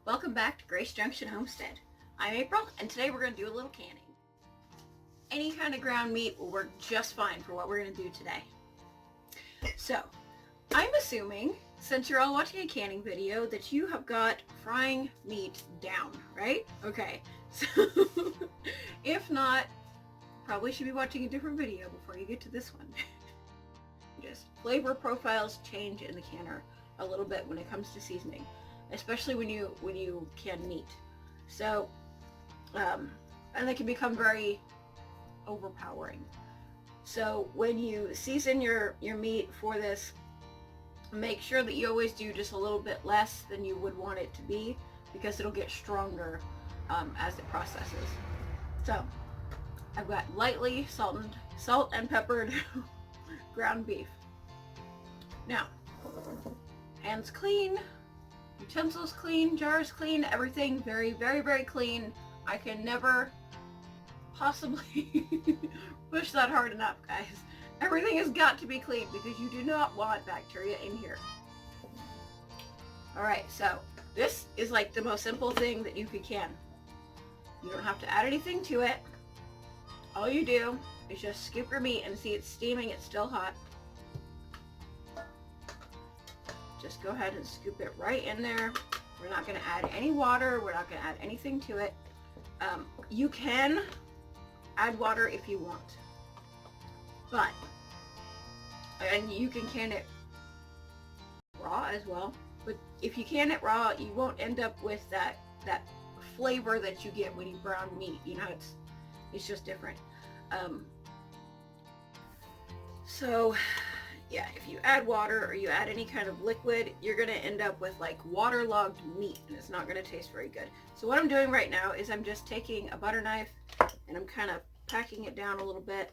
Welcome back to Grace Junction Homestead. I'm April, and today we're going to do a little canning. Any kind of ground meat will work just fine for what we're going to do today. So, I'm assuming, since you're all watching a canning video, that you have got frying meat down, right? Okay, so if not, probably should be watching a different video before you get to this one. Just flavor profiles change in the canner a little bit when it comes to seasoning, especially when you can meat. So, and they can become very overpowering. So when you season your meat for this, make sure that you always do just a little bit less than you would want it to be, because it'll get stronger as it processes. So I've got lightly salt and peppered ground beef. Now, hands clean, utensils clean, jars clean, everything very, very, very clean. I can never possibly push that hard enough, guys. Everything has got to be clean because you do not want bacteria in here. Alright, so this is like the most simple thing that you can. You don't have to add anything to it. All you do is just scoop your meat and see it's steaming, it's still hot. Just go ahead and scoop it right in there. We're not going to add any water. We're not going to add anything to it. You can add water if you want. And you can can it raw as well. But if you can it raw, you won't end up with that flavor that you get when you brown meat. You know, it's just different. So yeah, if you add water or you add any kind of liquid, you're going to end up with like waterlogged meat, and it's not going to taste very good. So what I'm doing right now is I'm just taking a butter knife and I'm kind of packing it down a little bit.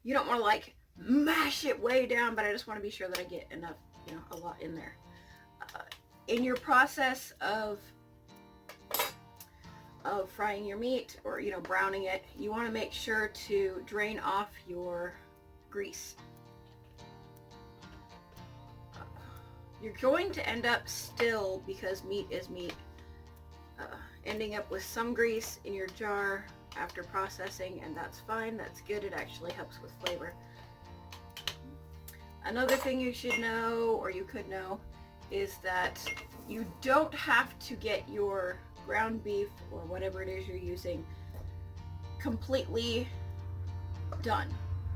You don't want to like mash it way down, but I just want to be sure that I get enough, a lot in there. In your process of frying your meat or, browning it, you want to make sure to drain off your grease. You're going to end up still, because meat is meat, ending up with some grease in your jar after processing, and that's fine, that's good, it actually helps with flavor. Another thing you should know, or you could know, is that you don't have to get your ground beef, or whatever it is you're using, completely done.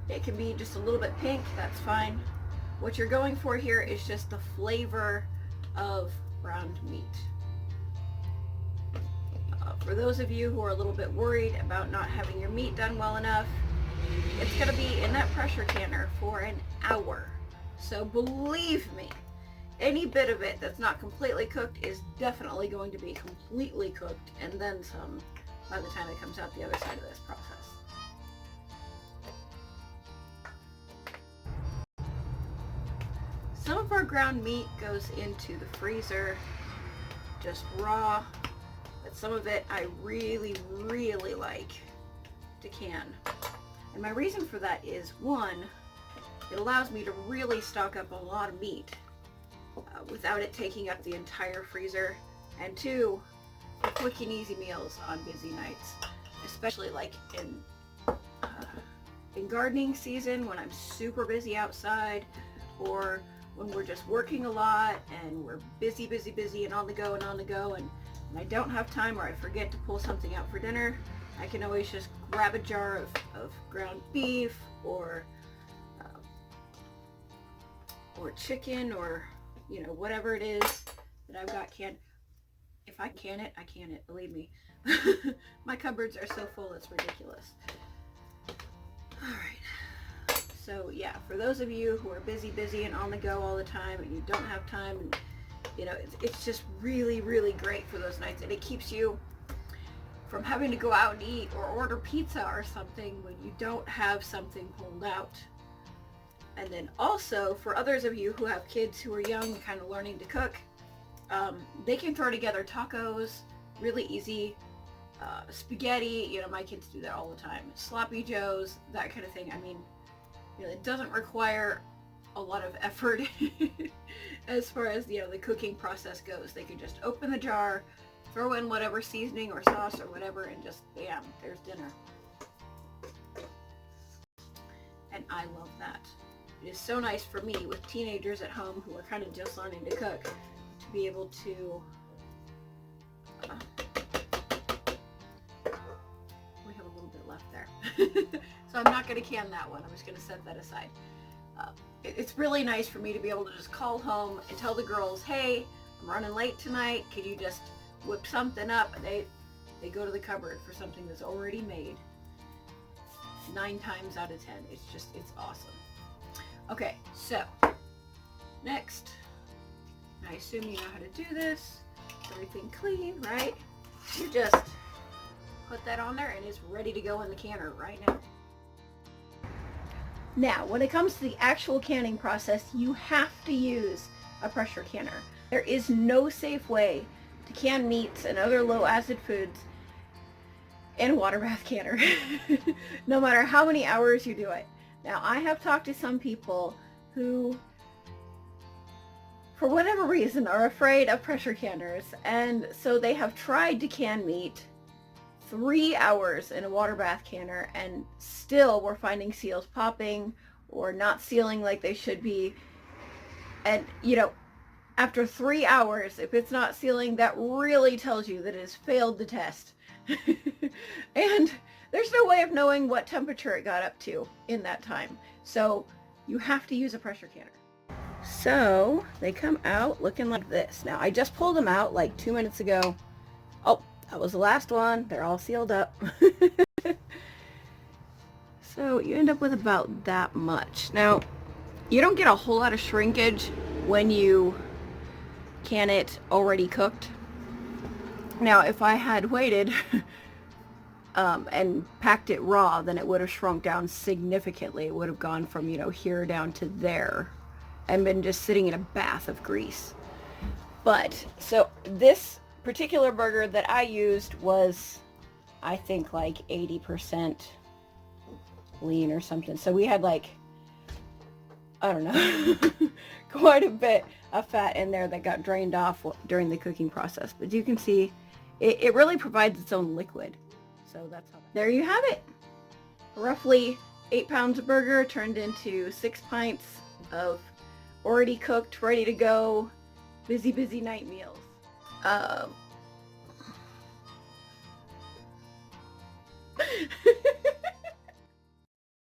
It can be just a little bit pink, that's fine. What you're going for here is just the flavor of browned meat. For those of you who are a little bit worried about not having your meat done well enough, it's going to be in that pressure canner for an hour. So believe me, any bit of it that's not completely cooked is definitely going to be completely cooked, and then some, by the time it comes out the other side of this process. Some of our ground meat goes into the freezer just raw, but some of it I really, really like to can. And my reason for that is, one, it allows me to really stock up a lot of meat without it taking up the entire freezer, and two, for quick and easy meals on busy nights, especially like in gardening season when I'm super busy outside, or when we're just working a lot and we're busy and on the go, and I don't have time, or I forget to pull something out for dinner, I can always just grab a jar of ground beef or chicken, or whatever it is that I've got canned. If I can it, I can it, believe me. My cupboards are so full, it's ridiculous. Alright. So yeah, for those of you who are busy and on the go all the time, and you don't have time, and it's just really, really great for those nights, and it keeps you from having to go out and eat or order pizza or something when you don't have something pulled out. And then also, for others of you who have kids who are young, kind of learning to cook, they can throw together tacos really easy. Spaghetti, my kids do that all the time. Sloppy joes, that kind of thing. I mean, it doesn't require a lot of effort as far as, the cooking process goes. They can just open the jar, throw in whatever seasoning or sauce or whatever, and just bam, there's dinner. And I love that. It is so nice for me with teenagers at home who are kind of just learning to cook to be able to we have a little bit left there. So I'm not going to can that one. I'm just going to set that aside. It's really nice for me to be able to just call home and tell the girls, hey, I'm running late tonight. Could you just whip something up? And they go to the cupboard for something that's already made. 9 times out of 10. It's awesome. Okay, so next, I assume you know how to do this. Everything clean, right? You just put that on there and it's ready to go in the canner right now. Now, when it comes to the actual canning process, you have to use a pressure canner. There is no safe way to can meats and other low acid foods in a water bath canner, no matter how many hours you do it. Now, I have talked to some people who, for whatever reason, are afraid of pressure canners, and so they have tried to can meat 3 hours in a water bath canner, and still we're finding seals popping or not sealing like they should be. And, after 3 hours, if it's not sealing, that really tells you that it has failed the test. And there's no way of knowing what temperature it got up to in that time. So you have to use a pressure canner. So they come out looking like this. Now, I just pulled them out like 2 minutes ago. Oh, that was the last one. They're all sealed up. So you end up with about that much. Now, you don't get a whole lot of shrinkage when you can it already cooked. Now, if I had waited and packed it raw, then it would have shrunk down significantly. It would have gone from, here down to there and been just sitting in a bath of grease. But, so this particular burger that I used was, I think, like 80% lean or something. So we had like, I don't know, quite a bit of fat in there that got drained off during the cooking process. But you can see it really provides its own liquid. So that's how. There you have it. Roughly 8 pounds of burger turned into 6 pints of already cooked, ready to go, busy night meals.